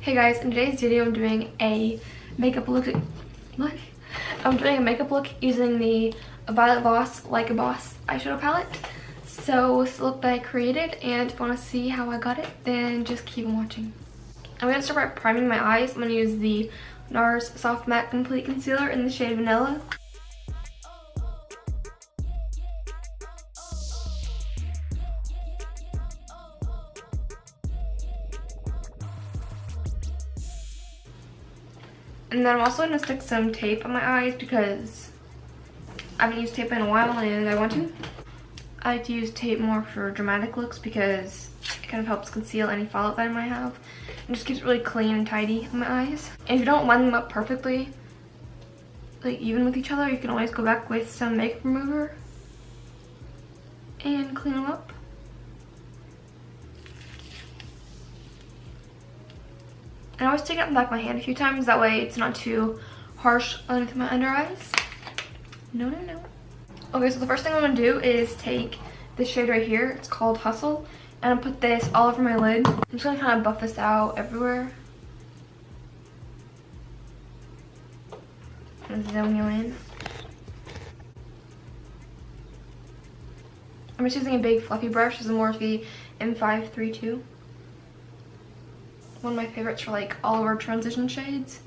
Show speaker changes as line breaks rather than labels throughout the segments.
Hey guys, in today's video I'm doing a makeup look. What? I'm doing a makeup look using the Violet Voss Like a Boss eyeshadow palette. So this is the look that I created, and if you want to see how I got it, then just keep on watching. I'm going to start by priming my eyes. I'm going to use the Nars Soft Matte Complete Concealer in the shade Vanilla. And then I'm also going to stick some tape on my eyes because I haven't used tape in a while and I want to. I like to use tape more for dramatic looks because it kind of helps conceal any fallout that I might have. And just keeps it really clean and tidy on my eyes. And if you don't line them up perfectly, like even with each other, you can always go back with some makeup remover and clean them up. And I always take it on the back of my hand a few times, that way it's not too harsh underneath my under eyes. No. Okay, so the first thing I'm going to do is take this shade right here. It's called Hustle. And I'll put this all over my lid. I'm just going to kind of buff this out everywhere. And zoom you in. I'm just using a big fluffy brush. This is more of the M532. One of my favorites for like all over transition shades.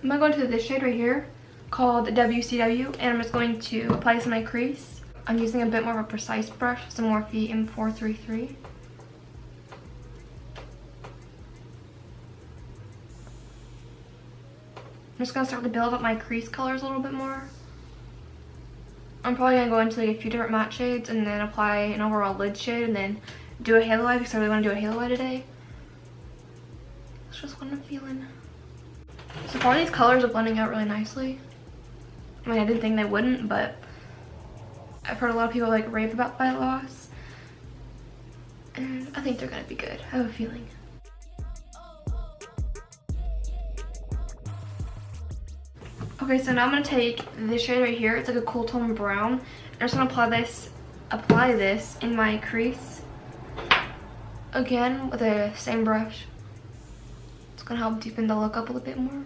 I'm going to go into this shade right here called WCW, and I'm just going to apply this in my crease. I'm using a bit more of a precise brush, so more of the M433. I'm just going to start to build up my crease colors a little bit more. I'm probably going to go into like a few different matte shades and then apply an overall lid shade and then do a halo eye because I really want to do a halo eye today. That's just what I'm feeling. So far these colors are blending out really nicely. I mean, I didn't think they wouldn't, but I've heard a lot of people like rave about Violet Voss, and I think they're gonna be good. I have a feeling. Okay, so now I'm gonna take this shade right here. It's like a cool tone brown. I'm just gonna apply this in my crease again with the same brush. It's gonna help deepen the look up a little bit more.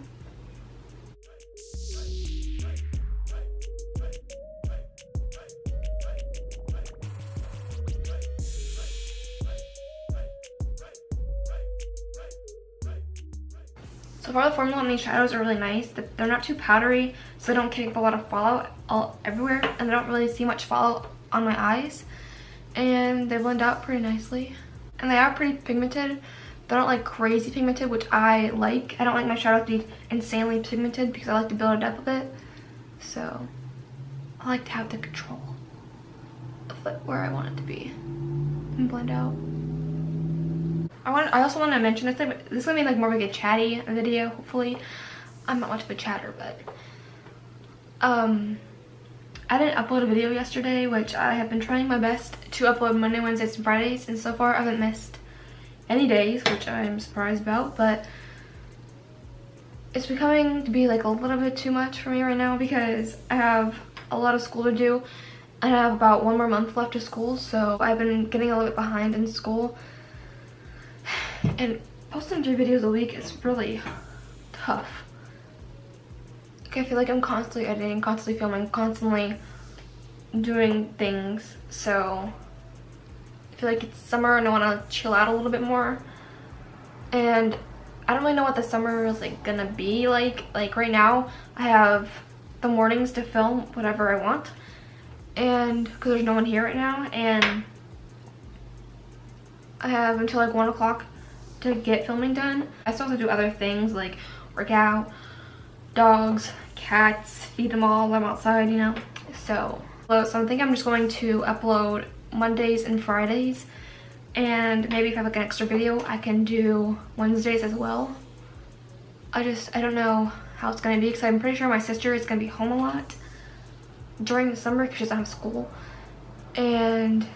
So far the formula on these shadows are really nice. They're not too powdery, so they don't kick up a lot of fallout everywhere, and I don't really see much fallout on my eyes. And they blend out pretty nicely. And they are pretty pigmented. They're not like crazy pigmented, which I like. I don't like my shadows to be insanely pigmented because I like to build it up a bit. So I like to have the control of it where I want it to be and blend out. I also want to mention this is gonna be like more like a chatty video, hopefully. I'm not much of a chatter, but I didn't upload a video yesterday, which I have been trying my best to upload Monday, Wednesdays, and Fridays, and so far I haven't missed any days, which I'm surprised about, but it's becoming to be like a little bit too much for me right now because I have a lot of school to do, and I have about 1 more month left of school, so I've been getting a little bit behind in school. And posting 3 videos a week is really tough. Like, I feel like I'm constantly editing, constantly filming, constantly doing things. So I feel like it's summer and I want to chill out a little bit more. And I don't really know what the summer is like gonna be like. Like right now, I have the mornings to film whatever I want, and because there's no one here right now, and I have until like 1 o'clock to get filming done. I still have to do other things like work out, dogs, cats, feed them all, let them outside, you know. So I think I'm just going to upload Mondays and Fridays, and maybe if I have like an extra video I can do Wednesdays as well. I don't know how it's gonna be because I'm pretty sure my sister is gonna be home a lot during the summer because she doesn't have school, and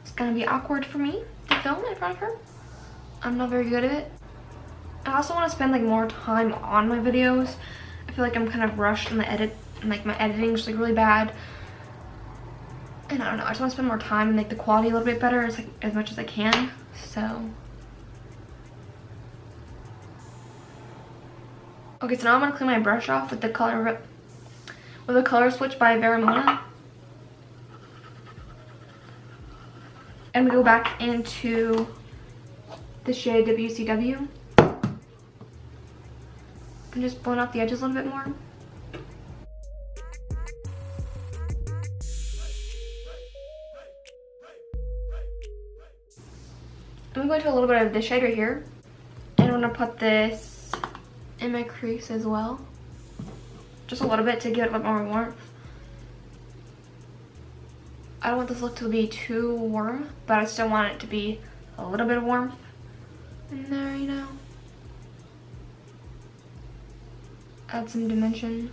it's gonna be awkward for me to film in front of her. I'm not very good at it. I also want to spend like more time on my videos. I feel like I'm kind of rushed in the edit, and like my editing is like really bad. And I don't know, I just want to spend more time and make the quality a little bit better as much as I can. So okay, so now I'm gonna clean my brush off with the color switch by Vermona. And we go back into the shade WCW. And just blend out the edges a little bit more. I'm going to a little bit of this shade right here. And I'm gonna put this in my crease as well. Just a little bit to give it a bit more warmth. I don't want this look to be too warm, but I still want it to be a little bit of warmth in there, you know. Add some dimension.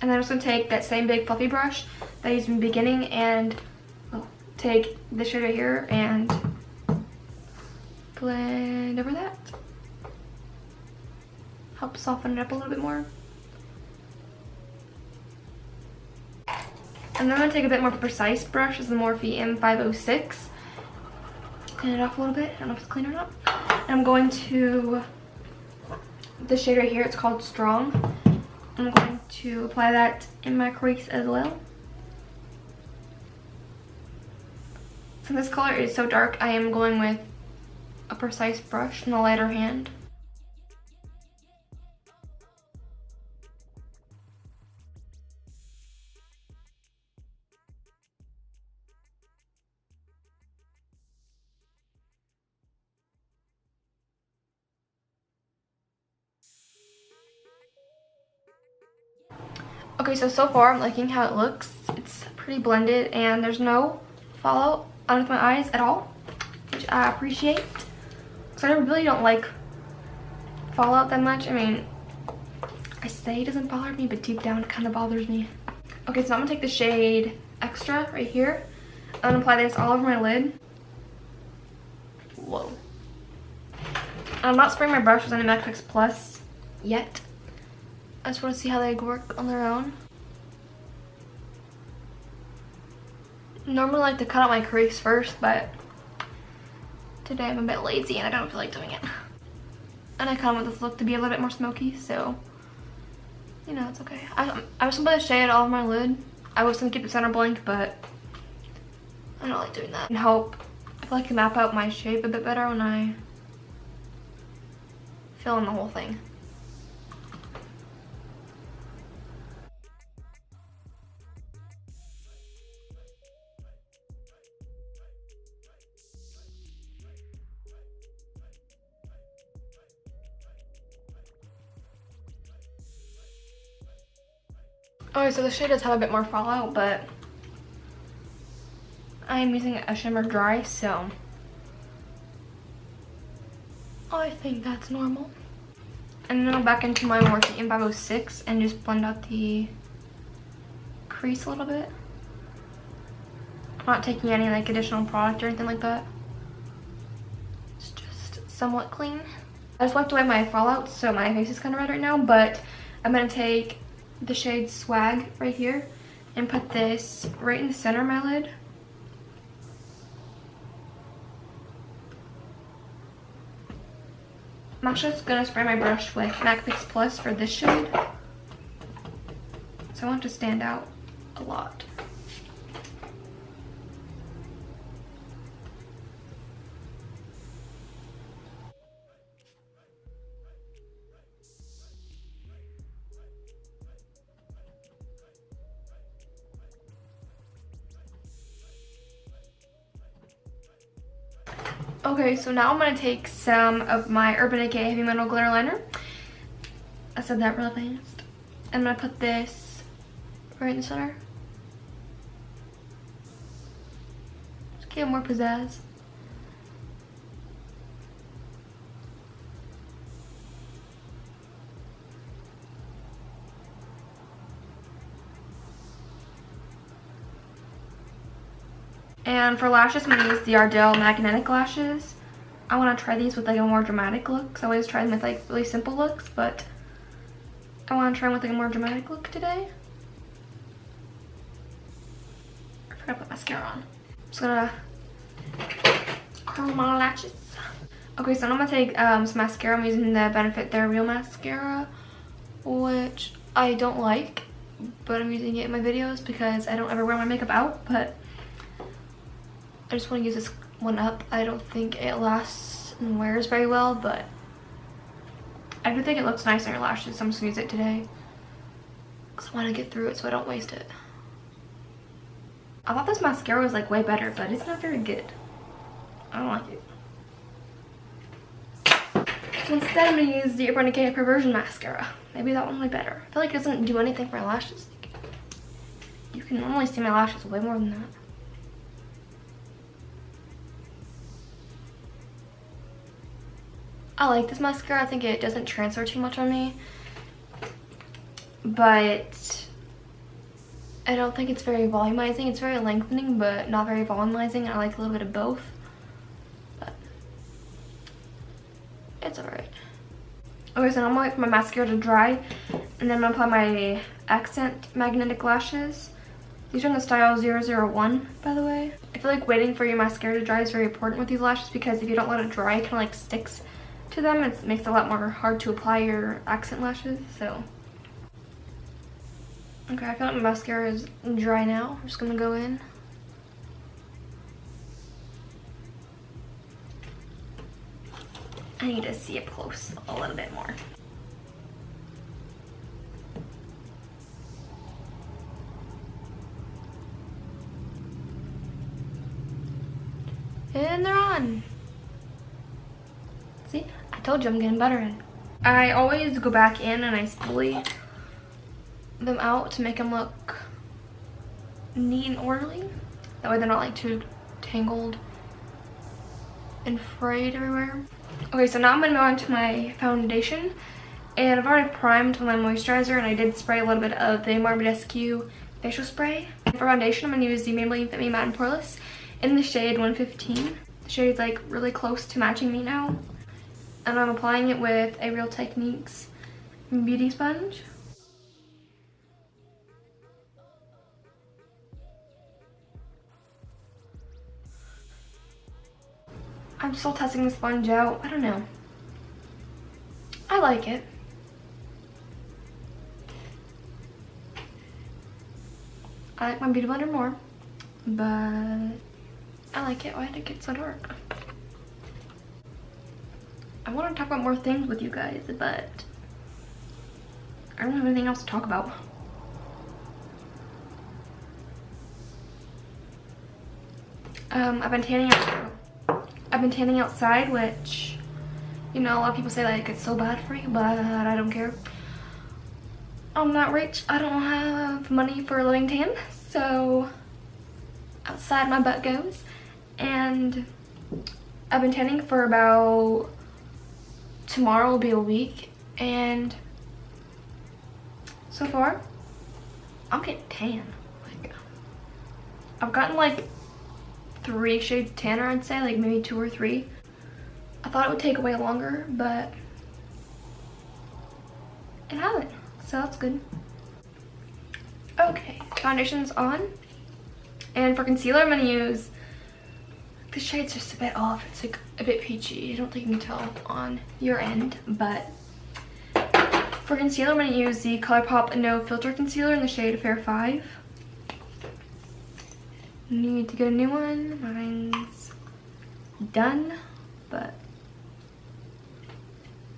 And then I'm just going to take that same big fluffy brush that I used in the beginning and take this shade right here and blend over that. Help soften it up a little bit more. And then I'm going to take a bit more precise brush. This is the Morphe M506. Clean it off a little bit. I don't know if it's clean or not. And I'm going to this shade right here. It's called Strong. I'm going to apply that in my crease as well. Since this color is so dark, I am going with a precise brush and a lighter hand. Okay, so far I'm liking how it looks. It's pretty blended and there's no fallout underneath my eyes at all, which I appreciate. So I really don't like fallout that much. I mean, I say it doesn't bother me, but deep down it kind of bothers me. Okay, so I'm gonna take the shade Extra right here. I'm gonna apply this all over my lid. Whoa. I'm not spraying my brush with any MAC Fix Plus yet. I just want to see how they work on their own. Normally I like to cut out my crease first, but today I'm a bit lazy and I don't feel like doing it. And I kind of want this look to be a little bit more smoky, so you know, it's okay. I just want to put the shade all over my lid. I was going to keep the center blank, but I don't like doing that. And help, I feel like I can map out my shape a bit better when I fill in the whole thing. Okay, so the shade does have a bit more fallout, but I am using a shimmer dry, so I think that's normal. And then I'll back into my Morphe M506 and just blend out the crease a little bit. I'm not taking any like additional product or anything like that. It's just somewhat clean. I just wiped away my fallout, so my face is kind of red right now, but I'm going to take the shade Swag right here and put this right in the center of my lid. I'm actually just gonna spray my brush with MAC Fix Plus for this shade, so I want it to stand out a lot. Okay, so now I'm going to take some of my Urban Decay Heavy Metal Glitter Liner. I said that really fast. I'm going to put this right in the center. Just give it more pizzazz. And for lashes, I'm going to use the Ardell Magnetic Lashes. I want to try these with like a more dramatic look. So I always try them with like really simple looks, but I want to try them with like a more dramatic look today. forgot to put mascara on. Just gonna curl my lashes. Okay, so I'm gonna take some mascara. I'm using the Benefit They're Real mascara, which I don't like, but I'm using it in my videos because I don't ever wear my makeup out, but I just want to use this one up. I don't think it lasts and wears very well, but I do think it looks nice on your lashes, so I'm just gonna use it today because I want to get through it so I don't waste it. I thought this mascara was like way better, but it's not very good. I don't like it. So instead I'm gonna use the Decay Perversion mascara. Maybe that one will be better. I feel like it doesn't do anything for my lashes. You can normally see my lashes way more than that. I like this mascara. I think it doesn't transfer too much on me, but I don't think it's very volumizing. It's very lengthening, but not very volumizing. I like a little bit of both, but it's alright. Okay, so now I'm gonna wait for my mascara to dry, and then I'm gonna apply my accent magnetic lashes. These are in the style 001, by the way. I feel like waiting for your mascara to dry is very important with these lashes because if you don't let it dry, it kind of like sticks to them. It makes it a lot more hard to apply your accent lashes, so. Okay, I feel like my mascara is dry now. I'm just gonna go in. I need to see up close a little bit more. And they're on. See? I told you I'm getting better in. I always go back in and I spoolie them out to make them look neat and orderly. That way they're not like too tangled and frayed everywhere. Okay, so now I'm gonna go on to my foundation, and I've already primed with my moisturizer, and I did spray a little bit of the Marble Rescue facial spray. For foundation, I'm gonna use the Maybelline Fit Me Matte and Poreless in the shade 115. The shade's like really close to matching me now, and I'm applying it with a Real Techniques beauty sponge. I'm still testing the sponge out. I don't know. I like it. I like my beauty blender more, but I like it. Why did it get so dark? I want to talk about more things with you guys, but I don't have anything else to talk about. I've been tanning outside, which, you know, a lot of people say like it's so bad for you, but I don't care. I'm not rich. I don't have money for a living tan, so outside my butt goes. And I've been tanning for about, tomorrow will be a week, and so far I'm getting tan. Like, I've gotten like 3 shades tanner, I'd say, like maybe 2 or 3. I thought it would take way longer, but it hasn't, so that's good. Okay, foundation's on, and for concealer I'm gonna use, the shade's just a bit off. It's like a bit peachy. I don't think you can tell on your end, but for concealer I'm gonna use the Colourpop No Filter Concealer in the shade Fair 5. Need to get a new one. Mine's done, but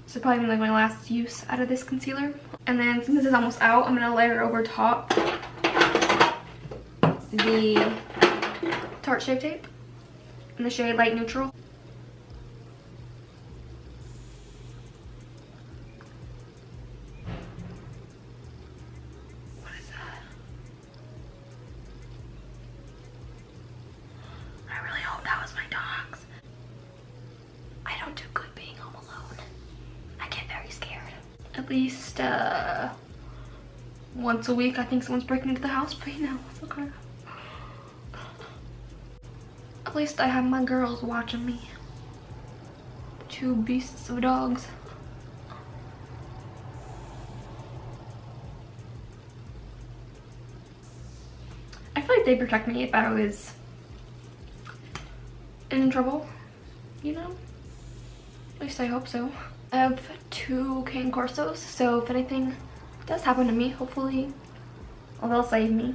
this is probably like my last use out of this concealer. And then since this is almost out, I'm gonna layer over top the Tarte Shape Tape in the shade Light Neutral. At least once a week I think someone's breaking into the house, but you know, it's okay. At least I have my girls watching me. 2 beasts of dogs. I feel like they protect me if I was in trouble, you know? At least I hope so. I have 2 cane corsos, so if anything does happen to me, hopefully, well, they'll save me.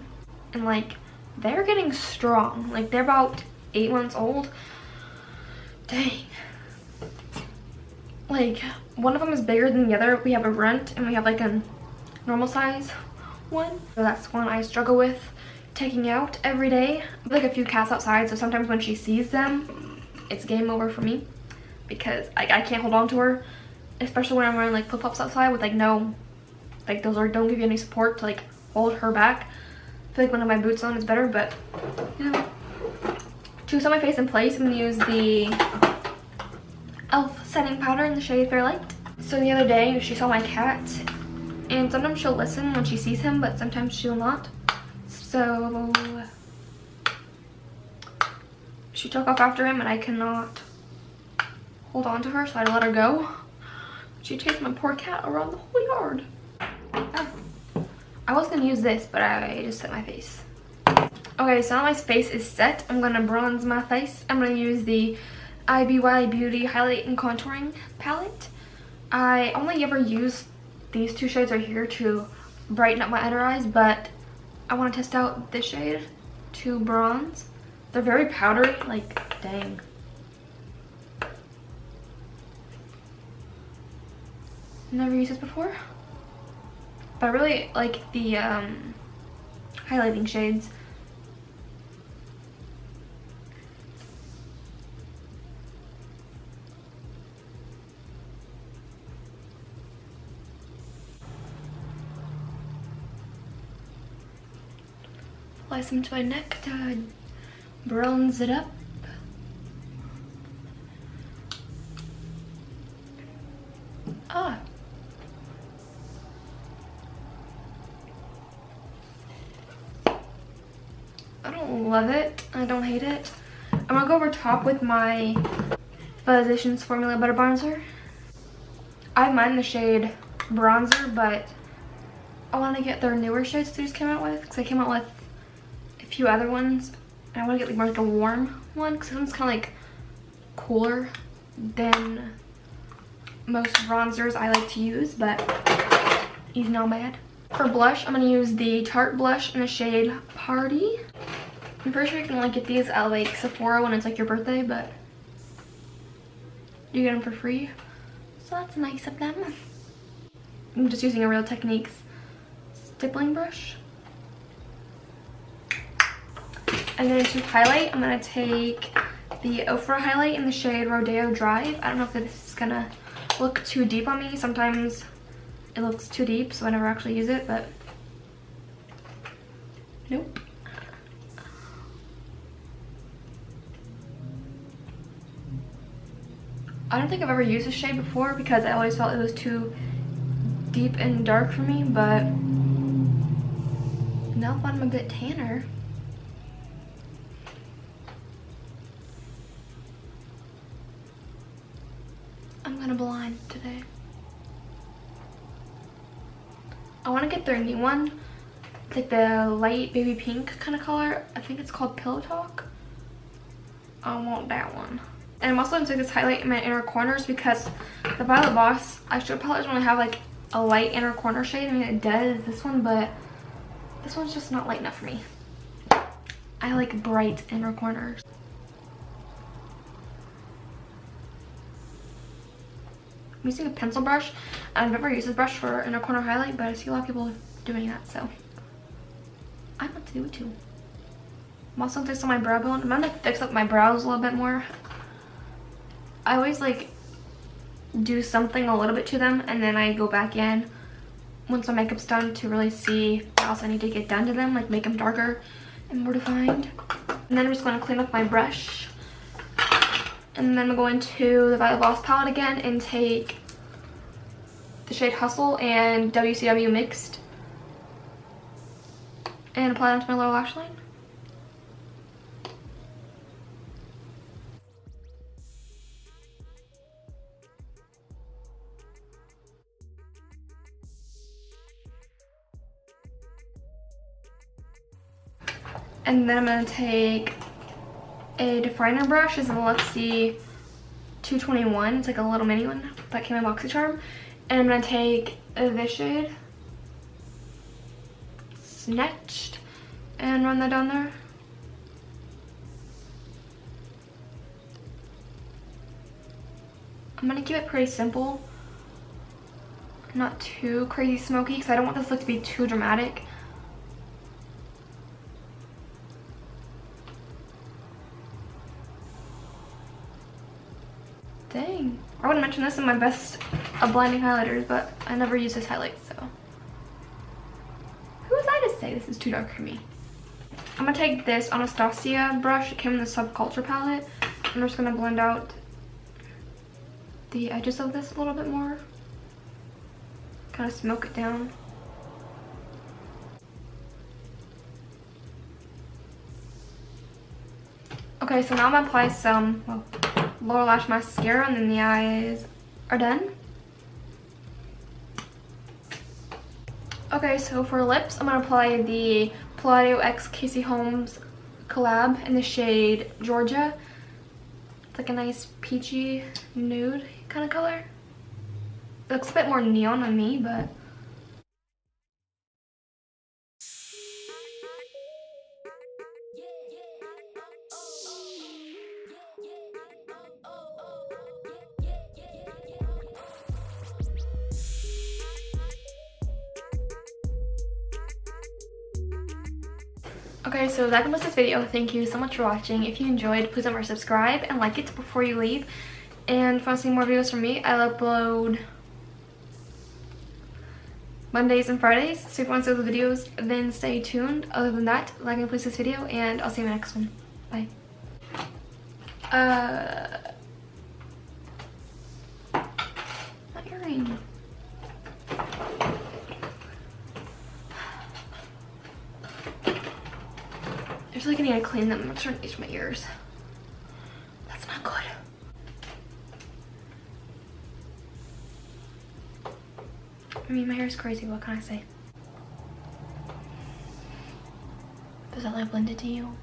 And like, they're getting strong. Like, they're about 8 months old. Dang. Like, one of them is bigger than the other. We have a runt and we have like a normal size one. So that's one I struggle with taking out every day. I have like a few cats outside, so sometimes when she sees them, it's game over for me. Because I can't hold on to her. Especially when I'm wearing like flip-flops outside with like no, like those don't give you any support to like hold her back. I feel like one of my boots on is better, but you know. To set my face in place, I'm gonna use the e.l.f. setting powder in the shade Fair Light. So the other day, she saw my cat, and sometimes she'll listen when she sees him, but sometimes she'll not. So she took off after him, and I cannot hold on to her, so I had to let her go. She chased my poor cat around the whole yard. Oh. I was gonna use this, but I just set my face. Okay, so now my face is set. I'm gonna bronze my face. I'm gonna use the IBY Beauty Highlight and Contouring Palette. I only ever use these 2 shades right here to brighten up my under eyes, but I want to test out this shade to bronze. They're very powdery, like, dang. Never used this before, but I really like the highlighting shades. Apply some to my neck to bronze it up. Ah. I don't love it. I don't hate it. I'm gonna go over top with my Physicians Formula Butter Bronzer. I have mine in the shade Bronzer, but I want to get their newer shades they just came out with, because they came out with a few other ones. And I want to get like more like a warm one, because this one's kind of like cooler than most bronzers I like to use, but he's not bad. For blush, I'm going to use the Tarte blush in the shade Party. I'm pretty sure you can like get these at like Sephora when it's like your birthday, but you get them for free, so that's nice of them. I'm just using a Real Techniques stippling brush. And then to highlight, I'm going to take the Ofra highlight in the shade Rodeo Drive. I don't know if this is going to look too deep on me. Sometimes it looks too deep, so I never actually use it, but nope. I don't think I've ever used this shade before because I always felt it was too deep and dark for me, but now that I'm a bit tanner, I'm gonna blind today. I want to get their new one. It's like the light baby pink kind of color. I think it's called Pillow Talk. I want that one. And I'm also going to take this highlight in my inner corners because the Violet Voss eyeshadow palette doesn't really have like a light inner corner shade. I mean, it does, this one, but this one's just not light enough for me. I like bright inner corners. I'm using a pencil brush. I've never used this brush for inner corner highlight, but I see a lot of people doing that, so I want to do it too. I'm also going to fix on my brow bone. I'm going to fix up my brows a little bit more. I always like do something a little bit to them and then I go back in once my makeup's done to really see what else I need to get done to them, like make them darker and more defined. And then I'm just going to clean up my brush. And then I'm going to the Violet Voss palette again and take the shade Hustle and WCW Mixed and apply them to my lower lash line. And then I'm going to take a definer brush. This is a Luxie 221. It's like a little mini one that came in BoxyCharm. And I'm going to take this shade, Snatched, and run that down there. I'm going to keep it pretty simple. Not too crazy smoky because I don't want this look to be too dramatic. Dang. I would mention this in my best of blending highlighters, but I never use this highlight, so. Who was I to say this is too dark for me? I'm going to take this Anastasia brush. It came in the Subculture palette. I'm just going to blend out the edges of this a little bit more. Kind of smoke it down. Okay, so now I'm going to apply some lower lash mascara, and then the eyes are done. Okay, so for lips, I'm going to apply the Palladio X Casey Holmes collab in the shade Georgia. It's like a nice peachy nude kind of color. It looks a bit more neon on me, but okay, so that completes this video. Thank you so much for watching. If you enjoyed, please remember to subscribe and like it before you leave. And if you want to see more videos from me, I'll upload Mondays and Fridays. So if you want to see those videos, then stay tuned. Other than that, like and please this video, and I'll see you in the next one. Bye. My earring. I feel like I need to clean them. I'm trying to itch my ears. That's not good. I mean, my hair is crazy. What can I say? Does that look blended to you?